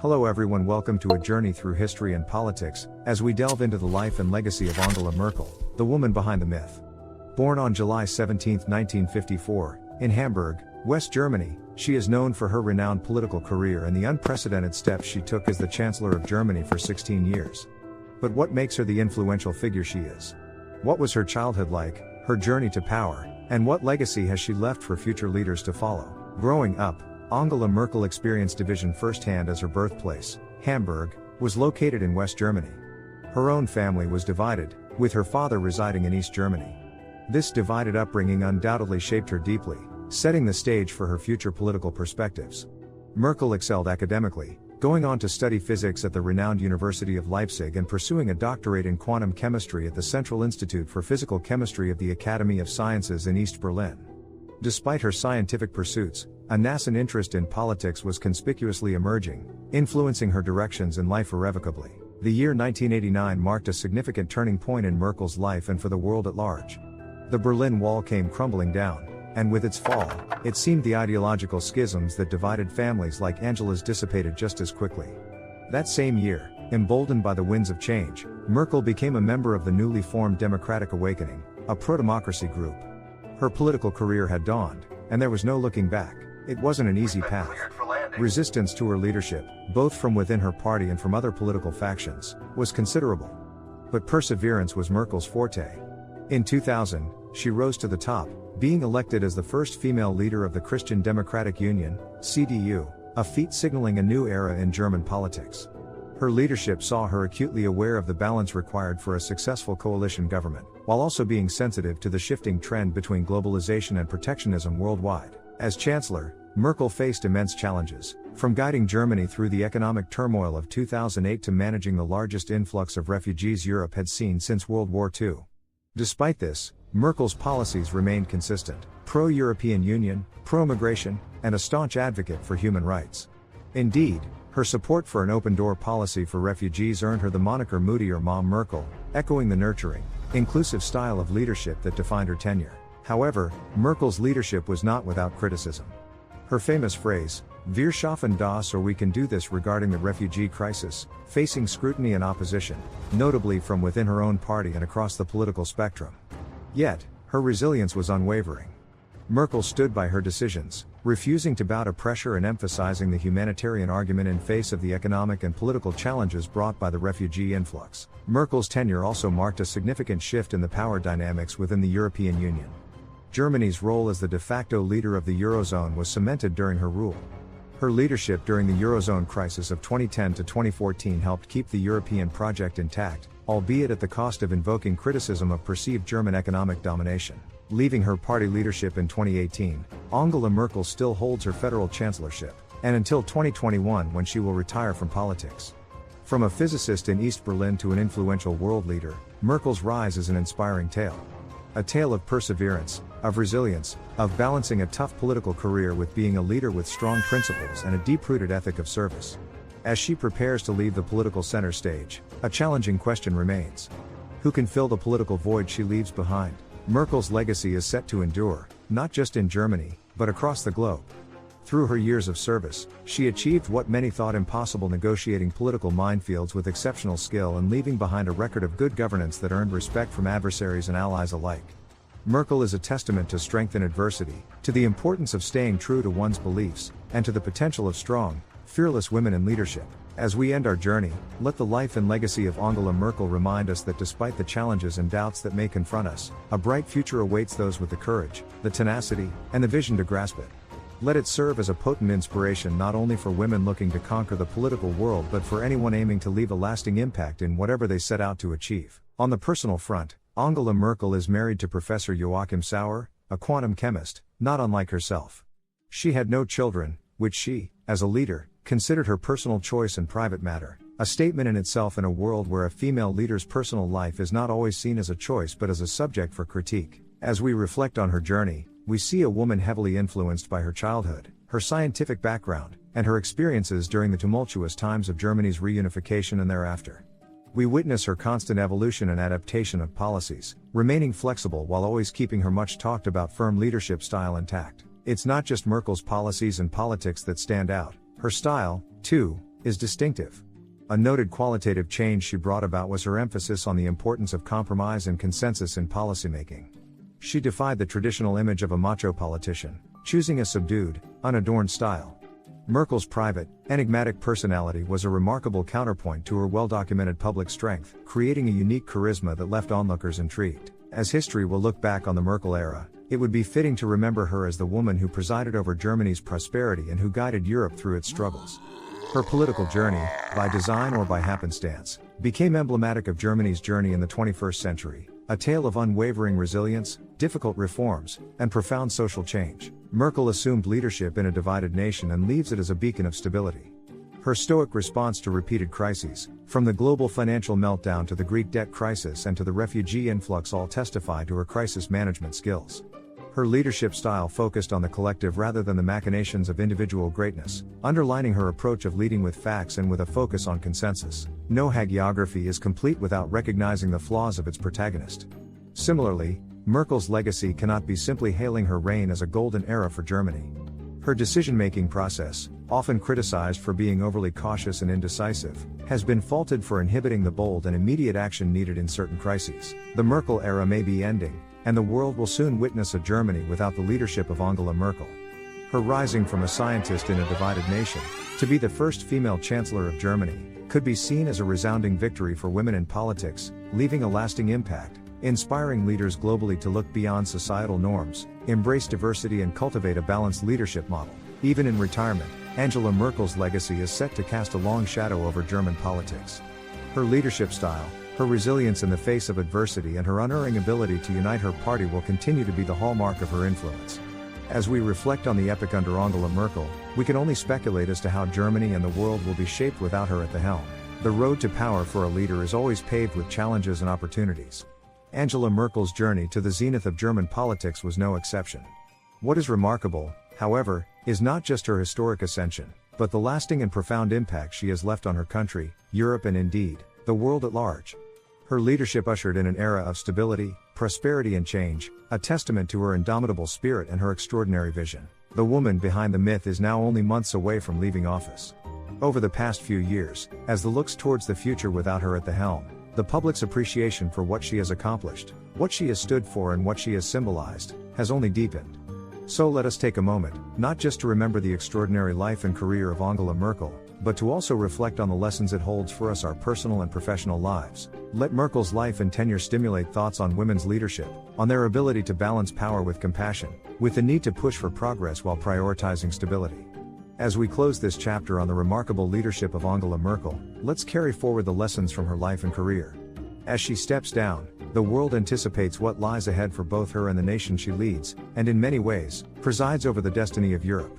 Hello everyone, welcome to a journey through history and politics, as we delve into the life and legacy of Angela Merkel, the woman behind the myth. Born on July 17, 1954, in Hamburg, West Germany, she is known for her renowned political career and the unprecedented steps she took as the Chancellor of Germany for 16 years. But what makes her the influential figure she is? What was her childhood like, her journey to power, and what legacy has she left for future leaders to follow? Growing up, Angela Merkel experienced division firsthand as her birthplace, Hamburg, was located in West Germany. Her own family was divided, with her father residing in East Germany. This divided upbringing undoubtedly shaped her deeply, setting the stage for her future political perspectives. Merkel excelled academically, going on to study physics at the renowned University of Leipzig and pursuing a doctorate in quantum chemistry at the Central Institute for Physical Chemistry of the Academy of Sciences in East Berlin. Despite her scientific pursuits, a nascent interest in politics was conspicuously emerging, influencing her directions in life irrevocably. The year 1989 marked a significant turning point in Merkel's life and for the world at large. The Berlin Wall came crumbling down, and with its fall, it seemed the ideological schisms that divided families like Angela's dissipated just as quickly. That same year, emboldened by the winds of change, Merkel became a member of the newly formed Democratic Awakening, a pro-democracy group. Her political career had dawned, and there was no looking back. It wasn't an easy path. Resistance to her leadership, both from within her party and from other political factions, was considerable. But perseverance was Merkel's forte. In 2000, she rose to the top, being elected as the first female leader of the Christian Democratic Union, CDU, a feat signaling a new era in German politics. Her leadership saw her acutely aware of the balance required for a successful coalition government, while also being sensitive to the shifting trend between globalization and protectionism worldwide. As Chancellor, Merkel faced immense challenges, from guiding Germany through the economic turmoil of 2008 to managing the largest influx of refugees Europe had seen since World War II. Despite this, Merkel's policies remained consistent: pro-European Union, pro-migration, and a staunch advocate for human rights. Indeed, her support for an open-door policy for refugees earned her the moniker Moody or Mom Merkel, echoing the nurturing, inclusive style of leadership that defined her tenure. However, Merkel's leadership was not without criticism. Her famous phrase, "Wir schaffen das," or "we can do this," regarding the refugee crisis, facing scrutiny and opposition, notably from within her own party and across the political spectrum. Yet, her resilience was unwavering. Merkel stood by her decisions, refusing to bow to pressure and emphasizing the humanitarian argument in face of the economic and political challenges brought by the refugee influx. Merkel's tenure also marked a significant shift in the power dynamics within the European Union. Germany's role as the de facto leader of the Eurozone was cemented during her rule. Her leadership during the Eurozone crisis of 2010 to 2014 helped keep the European project intact, albeit at the cost of invoking criticism of perceived German economic domination. Leaving her party leadership in 2018, Angela Merkel still holds her federal chancellorship, and until 2021 when she will retire from politics. From a physicist in East Berlin to an influential world leader, Merkel's rise is an inspiring tale. A tale of perseverance, of resilience, of balancing a tough political career with being a leader with strong principles and a deep-rooted ethic of service. As she prepares to leave the political center stage, a challenging question remains. Who can fill the political void she leaves behind? Merkel's legacy is set to endure, not just in Germany, but across the globe. Through her years of service, she achieved what many thought impossible, negotiating political minefields with exceptional skill and leaving behind a record of good governance that earned respect from adversaries and allies alike. Merkel is a testament to strength in adversity, to the importance of staying true to one's beliefs, and to the potential of strong, fearless women in leadership. As we end our journey, let the life and legacy of Angela Merkel remind us that despite the challenges and doubts that may confront us, a bright future awaits those with the courage, the tenacity, and the vision to grasp it. Let it serve as a potent inspiration not only for women looking to conquer the political world but for anyone aiming to leave a lasting impact in whatever they set out to achieve. On the personal front, Angela Merkel is married to Professor Joachim Sauer, a quantum chemist, not unlike herself. She had no children, which she, as a leader, considered her personal choice and private matter, a statement in itself in a world where a female leader's personal life is not always seen as a choice but as a subject for critique. As we reflect on her journey, we see a woman heavily influenced by her childhood, her scientific background, and her experiences during the tumultuous times of Germany's reunification and thereafter. We witness her constant evolution and adaptation of policies, remaining flexible while always keeping her much talked about firm leadership style intact. It's not just Merkel's policies and politics that stand out. Her style, too, is distinctive. A noted qualitative change she brought about was her emphasis on the importance of compromise and consensus in policymaking. She defied the traditional image of a macho politician, choosing a subdued, unadorned style. Merkel's private, enigmatic personality was a remarkable counterpoint to her well-documented public strength, creating a unique charisma that left onlookers intrigued. As history will look back on the Merkel era, it would be fitting to remember her as the woman who presided over Germany's prosperity and who guided Europe through its struggles. Her political journey, by design or by happenstance, became emblematic of Germany's journey in the 21st century, a tale of unwavering resilience, difficult reforms, and profound social change. Merkel assumed leadership in a divided nation and leaves it as a beacon of stability. Her stoic response to repeated crises, from the global financial meltdown to the Greek debt crisis and to the refugee influx, all testify to her crisis management skills. Her leadership style focused on the collective rather than the machinations of individual greatness, underlining her approach of leading with facts and with a focus on consensus. No hagiography is complete without recognizing the flaws of its protagonist. Similarly, Merkel's legacy cannot be simply hailing her reign as a golden era for Germany. Her decision-making process, often criticized for being overly cautious and indecisive, has been faulted for inhibiting the bold and immediate action needed in certain crises. The Merkel era may be ending, and the world will soon witness a Germany without the leadership of Angela Merkel. Her rising from a scientist in a divided nation, to be the first female chancellor of Germany, could be seen as a resounding victory for women in politics, leaving a lasting impact, inspiring leaders globally to look beyond societal norms, embrace diversity and cultivate a balanced leadership model. Even in retirement, Angela Merkel's legacy is set to cast a long shadow over German politics. Her leadership style, her resilience in the face of adversity and her unerring ability to unite her party will continue to be the hallmark of her influence. As we reflect on the epoch under Angela Merkel, we can only speculate as to how Germany and the world will be shaped without her at the helm. The road to power for a leader is always paved with challenges and opportunities. Angela Merkel's journey to the zenith of German politics was no exception. What is remarkable, however, is not just her historic ascension, but the lasting and profound impact she has left on her country, Europe and indeed, the world at large. Her leadership ushered in an era of stability, prosperity and change, a testament to her indomitable spirit and her extraordinary vision. The woman behind the myth is now only months away from leaving office. Over the past few years, as the looks towards the future without her at the helm, the public's appreciation for what she has accomplished, what she has stood for and what she has symbolized, has only deepened. So let us take a moment, not just to remember the extraordinary life and career of Angela Merkel, but to also reflect on the lessons it holds for us our personal and professional lives. Let Merkel's life and tenure stimulate thoughts on women's leadership, on their ability to balance power with compassion, with the need to push for progress while prioritizing stability. As we close this chapter on the remarkable leadership of Angela Merkel, let's carry forward the lessons from her life and career. As she steps down, the world anticipates what lies ahead for both her and the nation she leads, and in many ways, presides over the destiny of Europe.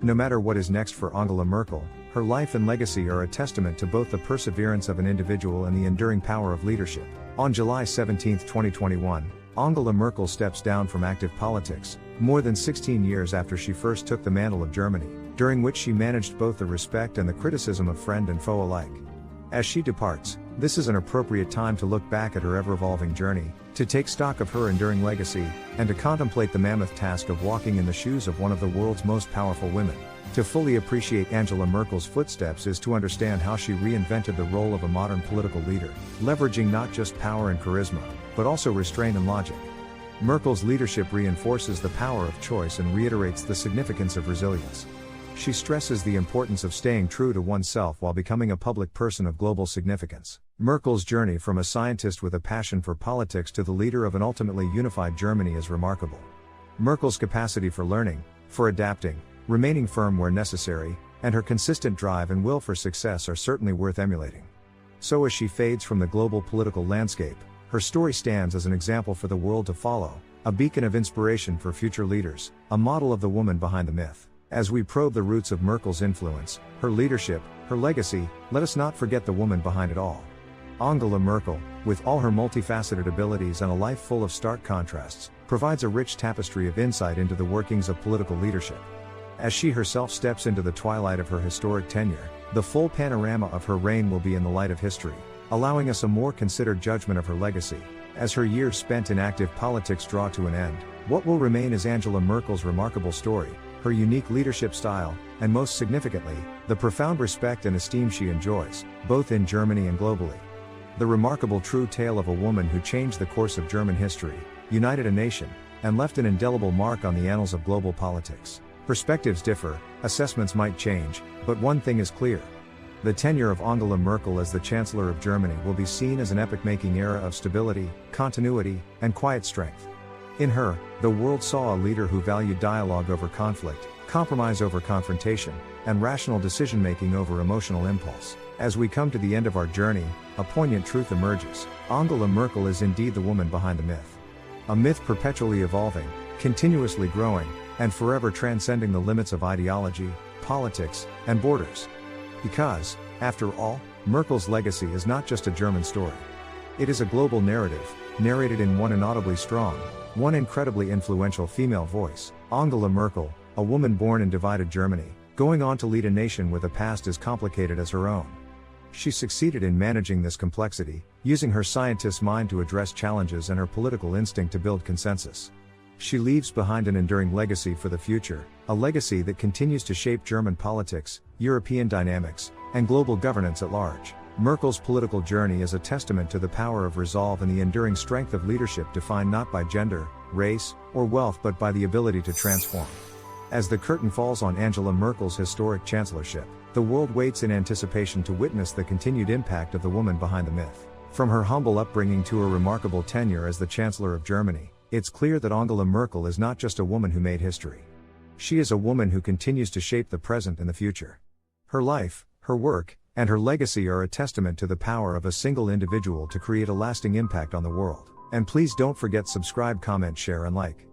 No matter what is next for Angela Merkel, her life and legacy are a testament to both the perseverance of an individual and the enduring power of leadership. On July 17, 2021, Angela Merkel steps down from active politics, more than 16 years after she first took the mantle of Germany, during which she managed both the respect and the criticism of friend and foe alike. As she departs, this is an appropriate time to look back at her ever-evolving journey, to take stock of her enduring legacy, and to contemplate the mammoth task of walking in the shoes of one of the world's most powerful women. To fully appreciate Angela Merkel's footsteps is to understand how she reinvented the role of a modern political leader, leveraging not just power and charisma, but also restraint and logic. Merkel's leadership reinforces the power of choice and reiterates the significance of resilience. She stresses the importance of staying true to oneself while becoming a public person of global significance. Merkel's journey from a scientist with a passion for politics to the leader of an ultimately unified Germany is remarkable. Merkel's capacity for learning, for adapting, remaining firm where necessary, and her consistent drive and will for success are certainly worth emulating. So as she fades from the global political landscape, her story stands as an example for the world to follow, a beacon of inspiration for future leaders, a model of the woman behind the myth. As we probe the roots of Merkel's influence, her leadership, her legacy, let us not forget the woman behind it all. Angela Merkel, with all her multifaceted abilities and a life full of stark contrasts, provides a rich tapestry of insight into the workings of political leadership. As she herself steps into the twilight of her historic tenure, the full panorama of her reign will be in the light of history, allowing us a more considered judgment of her legacy. As her years spent in active politics draw to an end, what will remain is Angela Merkel's remarkable story, her unique leadership style, and most significantly, the profound respect and esteem she enjoys, both in Germany and globally. The remarkable true tale of a woman who changed the course of German history, united a nation, and left an indelible mark on the annals of global politics. Perspectives differ, assessments might change, but one thing is clear. The tenure of Angela Merkel as the Chancellor of Germany will be seen as an epoch-making era of stability, continuity, and quiet strength. In her, the world saw a leader who valued dialogue over conflict, compromise over confrontation, and rational decision-making over emotional impulse. As we come to the end of our journey, a poignant truth emerges. Angela Merkel is indeed the woman behind the myth. A myth perpetually evolving, continuously growing, and forever transcending the limits of ideology, politics, and borders. Because, after all, Merkel's legacy is not just a German story. It is a global narrative, narrated in one inaudibly strong, one incredibly influential female voice. Angela Merkel, a woman born in divided Germany, going on to lead a nation with a past as complicated as her own. She succeeded in managing this complexity, using her scientist's mind to address challenges and her political instinct to build consensus. She leaves behind an enduring legacy for the future, a legacy that continues to shape German politics, European dynamics, and global governance at large. Merkel's political journey is a testament to the power of resolve and the enduring strength of leadership defined not by gender, race, or wealth but by the ability to transform. As the curtain falls on Angela Merkel's historic chancellorship, the world waits in anticipation to witness the continued impact of the woman behind the myth. From her humble upbringing to her remarkable tenure as the Chancellor of Germany, it's clear that Angela Merkel is not just a woman who made history. She is a woman who continues to shape the present and the future. Her life, her work, and her legacy are a testament to the power of a single individual to create a lasting impact on the world. And please don't forget subscribe, comment, share and like.